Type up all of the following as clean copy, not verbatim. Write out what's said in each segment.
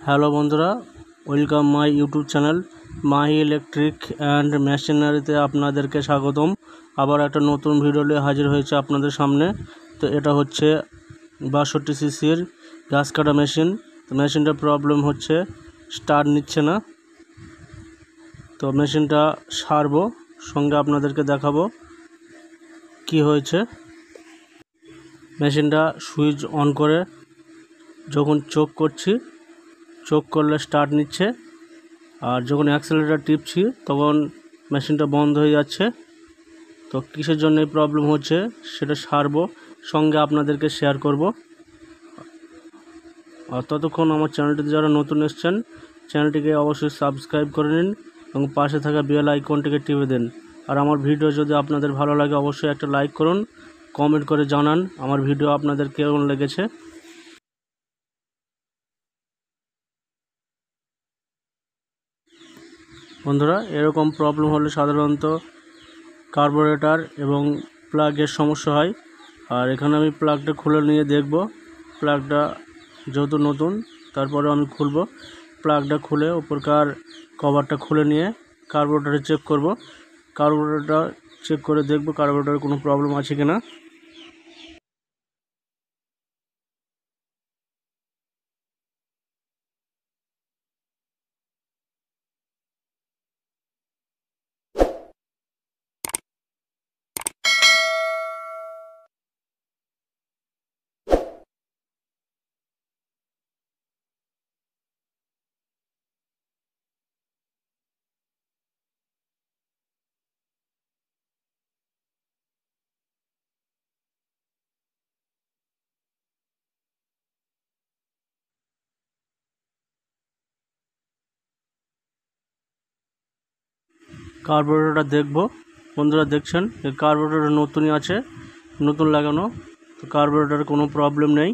Hello বন্ধুরা, welcome my YouTube channel Mahi electric and মেশিনারিতে আপনাদেরকে স্বাগতম। আবার একটা নতুন ভিডিও নিয়ে হাজির হয়েছে আপনাদের সামনে। তো এটা হচ্ছে 62 সিসির ঘাস কাটা মেশিন। তো মেশিনটার প্রবলেম হচ্ছে স্টার্ট নিচ্ছে না। তো মেশিনটা সারবো, সঙ্গে আপনাদেরকে দেখাবো কি হয়েছে। মেশিনটা সুইচ অন করে যখন চোখ করছি, চোখ করলে স্টার্ট নিচ্ছে, আর যখন অ্যাক্সেলারেটর টিপছি তখন মেশিনটা বন্ধ হয়ে যাচ্ছে। তো কিসের জন্য এই প্রবলেম হচ্ছে সেটা সারবো, সঙ্গে আপনাদেরকে শেয়ার করব। আর ততক্ষণ আমার চ্যানেলটিতে যারা নতুন এসেছেন চ্যানেলটিকে অবশ্যই সাবস্ক্রাইব করে নিন এবং পাশে থাকা বেল আইকনটিকে টিপে দিন। আর আমার ভিডিও যদি আপনাদের ভালো লাগে অবশ্যই একটা লাইক করুন, কমেন্ট করে জানান আমার ভিডিও আপনাদের কেমন লেগেছে। বন্ধুরা, এরকম প্রবলেম হলে সাধারণত কার্বোরেটর এবং প্লাগের সমস্যা হয়। আর এখানে আমি প্লাগটা খুলে নিয়ে দেখব। প্লাগটা যেহেতু নতুন, তারপরে আমি খুলব। প্লাগটা খুলে উপরকার কভারটা খুলে নিয়ে কার্বোরেটরে চেক করব। কার্বোরেটরটা চেক করে দেখব কার্বোরেটরে কোনো প্রবলেম আছে কিনা। কার্বোরেটরটা দেখব। বন্ধুরা দেখছেন এই কার্বোরেটর নতুনই আছে, নতুন লাগানো। তো কার্বোরেটরে কোনো প্রবলেম নেই।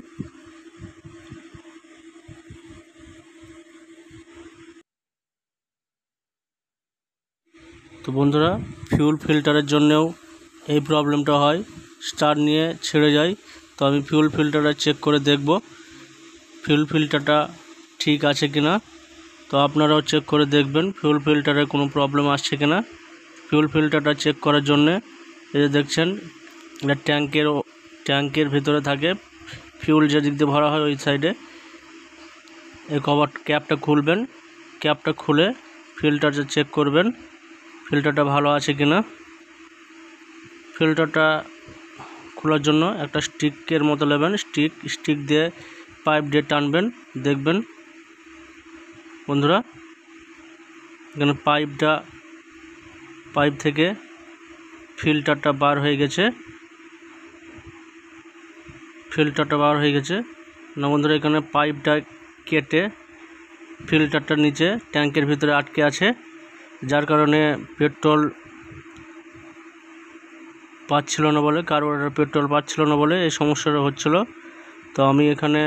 তো বন্ধুরা, ফিউল ফিল্টারের জন্যেও এই প্রবলেমটা হয়, স্টার্ট নিয়ে ছেড়ে যায়। তো আমি ফিউল ফিল্টারটা চেক করে দেখব ফিউল ফিল্টারটা ঠিক আছে কিনা। তো আপনারাও চেক করে দেখবেন ফিউল ফিল্টারে কোনো প্রবলেম আসছে কিনা। ফিউল ফিল্টারটা চেক করার জন্যে এই যে দেখছেন, এটা ট্যাঙ্কের ভিতরে থাকে। ফিউল যে দিক দিয়ে ভরা হয় ওই সাইডে এই কভার ক্যাপটা খুলবেন। ক্যাপটা খুলে ফিল্টারটা চেক করবেন ফিল্টারটা ভালো আছে কিনা। ফিল্টারটা খোলার জন্য একটা স্টিকের মতো নেবেন, স্টিক দিয়ে পাইপ দিয়ে টানবেন। দেখবেন বন্ধুরা, এখানে পাইপ থেকে ফিল্টারটা বার হয়ে গেছে। না বন্ধুরা, এখানে পাইপটা কেটে ফিল্টারটার নিচে ট্যাঙ্কের ভিতরে আটকে আছে, যার কারণে পেট্রোল পাচ্ছিল না বলে, কার্বোরেটর পেট্রোল পাচ্ছিল না বলে এই সমস্যাটা হচ্ছিল। তো আমি এখানে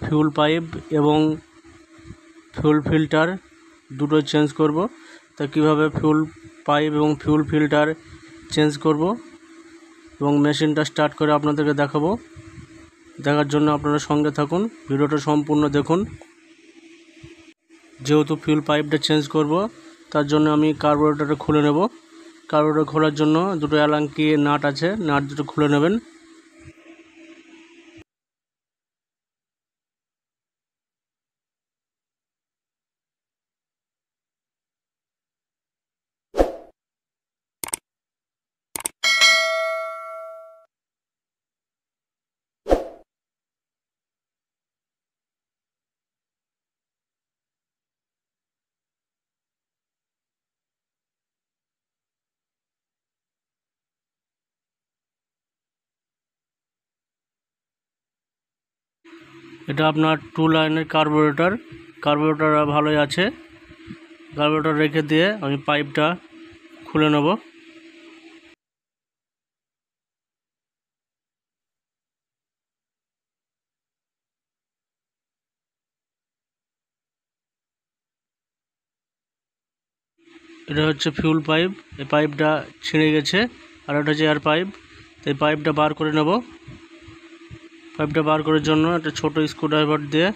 ফিউল পাইপ এবং ফিউল ফিল্টার দুটো চেঞ্জ করব। তা কীভাবে ফিউল পাইপ এবং ফিউল ফিল্টার চেঞ্জ করব এবং মেশিনটা স্টার্ট করে আপনাদেরকে দেখাবো। দেখার জন্য আপনারা সঙ্গে থাকুন, ভিডিওটা সম্পূর্ণ দেখুন। যেহেতু ফিউল পাইপটা চেঞ্জ করব তার জন্য আমি কার্বোরেটরটা খুলে নেব। কার্বোরেটর খোলার জন্য দুটো অ্যালাঙ্কি নাট আছে, নাট দুটো খুলে নেবেন। এটা আপনার 2 লাইনের কার্বোরেটর ভালোই আছে। কার্বোরেটর রেখে দিয়ে আমি পাইপটা খুলে নেব। এটা হচ্ছে ফিউল পাইপ, এই পাইপটা ছিঁড়ে গেছে। আর এটা হচ্ছে এয়ার পাইপ, তো এই পাইপটা বার করে নেব। পাইপটা বার করার জন্য একটা ছোট স্ক্রুড্রাইভার দিয়ে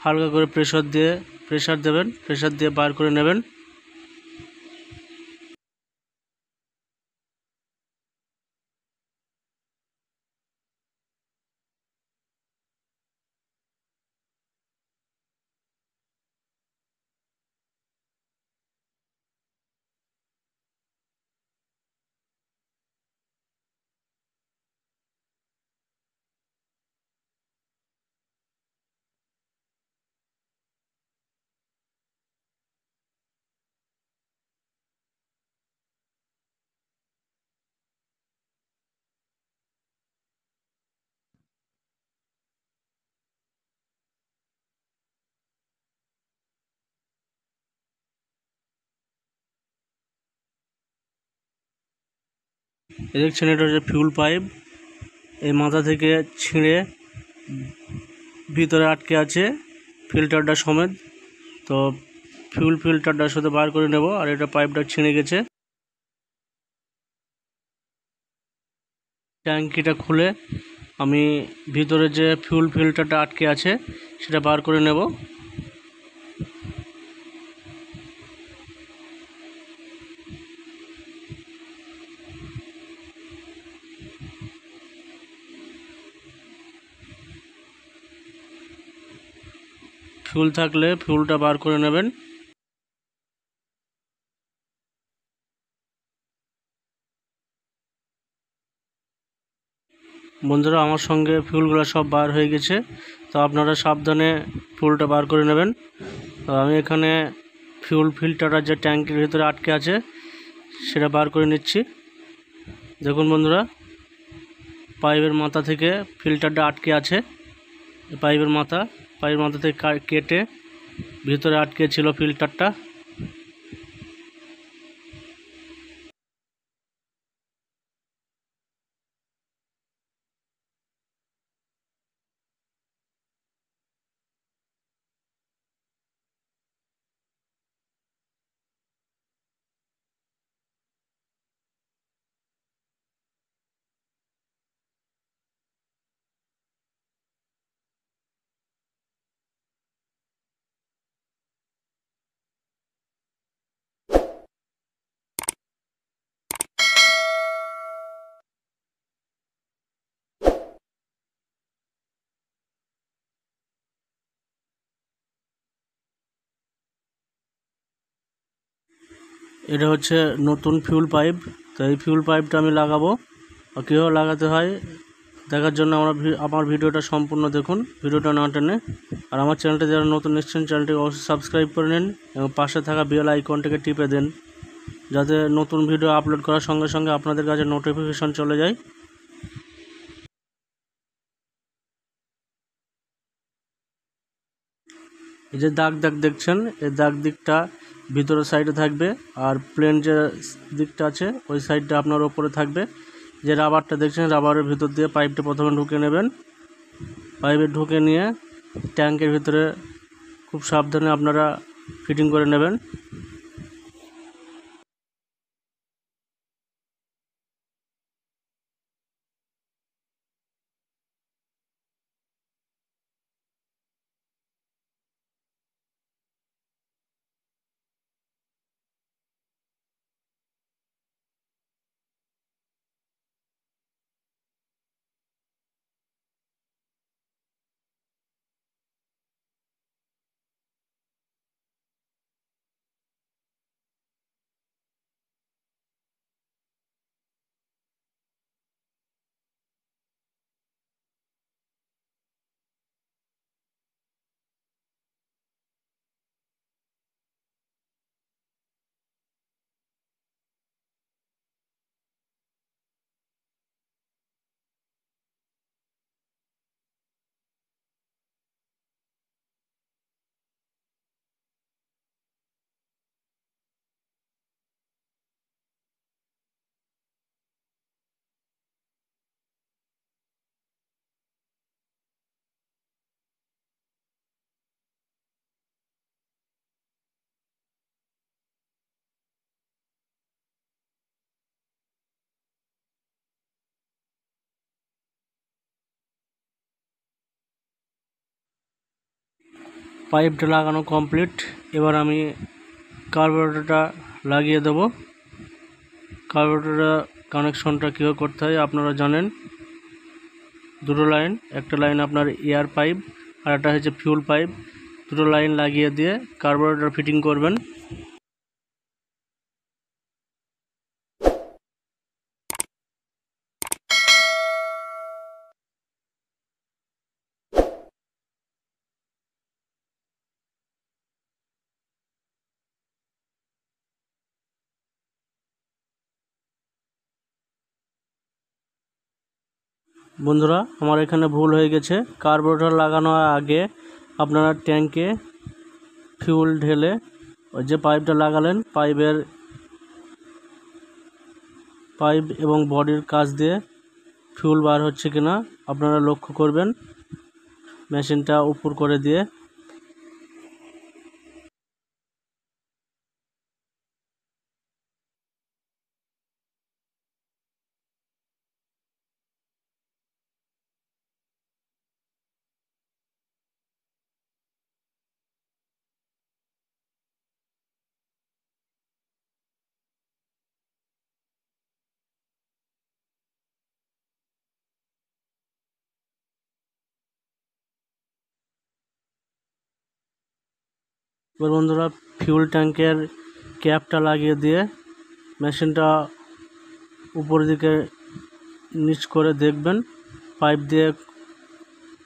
হালকা করে প্রেসার দেবেন, প্রেসার দিয়ে বার করে নেবেন। দেখছেন এটা হচ্ছে ফিউল পাইপ, এই মাথা থেকে ছিঁড়ে ভিতরে আটকে আছে ফিল্টারটা সমেত। তো ফিউল ফিল্টারটার সাথে বার করে নেব। আর এটা পাইপটা ছিঁড়ে গেছে। ট্যাঙ্কিটা খুলে আমি ভিতরে যে ফিউল ফিল্টারটা আটকে আছে সেটা বার করে নেব। ফিউল থাকলে ফিউলটা বার করে নেবেন। বন্ধুরা, আমার সঙ্গে ফিউলগুলো সব বার হয়ে গেছে, তো আপনারা সাবধানে ফিউলটা বার করে নেবেন। তো আমি এখানে ফিউল ফিল্টারটা যে ট্যাঙ্কির ভিতরে আটকে আছে সেটা বার করে নিচ্ছি। দেখুন বন্ধুরা, পাইপের মাথা থেকে ফিল্টারটা আটকে আছে। পাইপের মাথা থেকে কেটে ভিতরে আটকে ছিল ফিল্টারটা। এটা হচ্ছে নতুন ফিউল পাইপ। তো এই ফিউল পাইপটা আমি লাগাবো। আর কীভাবে লাগাতে হয় দেখার জন্য আমার ভিডিওটা সম্পূর্ণ দেখুন, ভিডিওটা না টেনে। আর আমার চ্যানেলটা যারা নতুন এসেছেন চ্যানেলটিকে অবশ্যই সাবস্ক্রাইব করে নিন এবং পাশে থাকা বেল আইকনটাকে টিপে দেন, যাতে নতুন ভিডিও আপলোড করার সঙ্গে সঙ্গে আপনাদের কাছে নোটিফিকেশন চলে যায়। এই যে দাগ দেখছেন, এই দাগ দিকটা ভিতরের সাইডে থাকবে, আর প্লেন যে দিকটা আছে ওই সাইডটা আপনার ওপরে থাকবে। যে রাবারটা দেখছেন, রাবারের ভিতর দিয়ে পাইপটা প্রথমে ঢুকে নেবেন। পাইপে ঢুকে নিয়ে ট্যাঙ্কের ভিতরে খুব সাবধানে আপনারা ফিটিং করে নেবেন। পাইপটা লাগানো কমপ্লিট। এবার আমি কার্বোরেটরটা লাগিয়ে দেব। কার্বোরেটরটা কানেকশনটা কীভাবে করতে হয় আপনারা জানেন। দুটো লাইন, একটা লাইন আপনার এয়ার পাইপ আর একটা হচ্ছে ফিউল পাইপ, দুটো লাইন লাগিয়ে দিয়ে কার্বোরেটর ফিটিং করবেন। বন্ধুরা, আমার এখানে ভুল হয়ে গেছে। কার্বোরেটর লাগানোর আগে আপনারা ট্যাঙ্কে ফিউল ঢেলে ওই যে পাইপটা লাগালেন, পাইপ এবং বডির কাছ দিয়ে ফিউল বার হচ্ছে কিনা আপনারা লক্ষ্য করবেন মেশিনটা উপর করে দিয়ে। এবার বন্ধুরা, ফিউল ট্যাঙ্কের ক্যাপটা লাগিয়ে দিয়ে মেশিনটা উপরের দিকে নিচ করে দেখবেন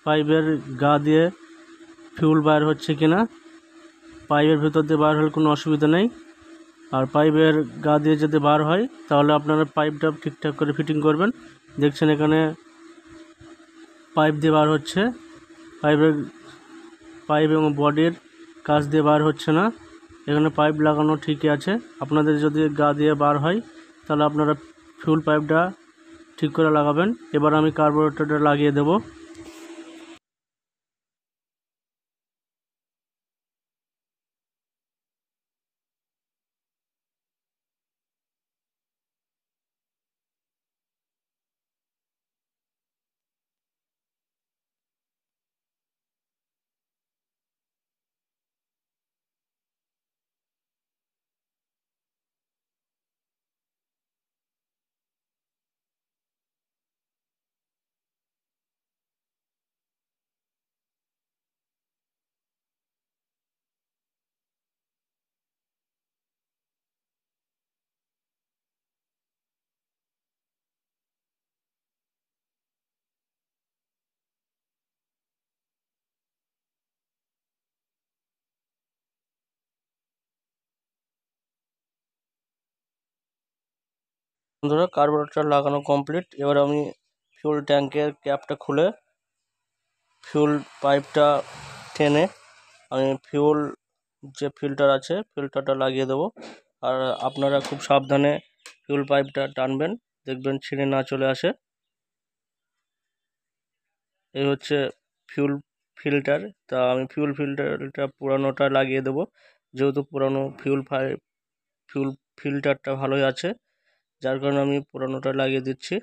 পাইপের গা দিয়ে ফিউল বার হচ্ছে কিনা। পাইপের ভেতর দিয়ে বার হলে কোনো অসুবিধা নেই, আর পাইপের গা দিয়ে যদি বার হয় তাহলে আপনারা পাইপটা ঠিকঠাক করে ফিটিং করবেন। দেখছেন এখানে পাইপ দিয়ে বার হচ্ছে, পাইপ এবং বডির কাছ দিয়ে বার হচ্ছে না। এখানে পাইপ লাগানো ঠিকই আছে। আপনাদের যদি গা দিয়ে বার হয় তাহলে আপনারা ফিউল পাইপটা ঠিক করে লাগাবেন। এবার আমি কার্বোরেটরটা লাগিয়ে দেব। বন্ধুরা, কার্বোরেটর লাগানো কমপ্লিট। এবার আমি ফিউল ট্যাঙ্কের ক্যাপটা খুলে ফিউল পাইপটা টেনে আমি ফিউল যে ফিল্টার আছে ফিল্টারটা লাগিয়ে দেবো। আর আপনারা খুব সাবধানে ফিউল পাইপটা টানবেন, দেখবেন ছিঁড়ে না চলে আসে। এই হচ্ছে ফিউল ফিল্টার। তা আমি ফিউল ফিল্টারটা পুরানোটা লাগিয়ে দেবো, যেহেতু পুরানো ফিউল ফিল্টারটা ভালোই আছে, যার কারণে আমি পুরানোটা লাগিয়ে দিচ্ছি।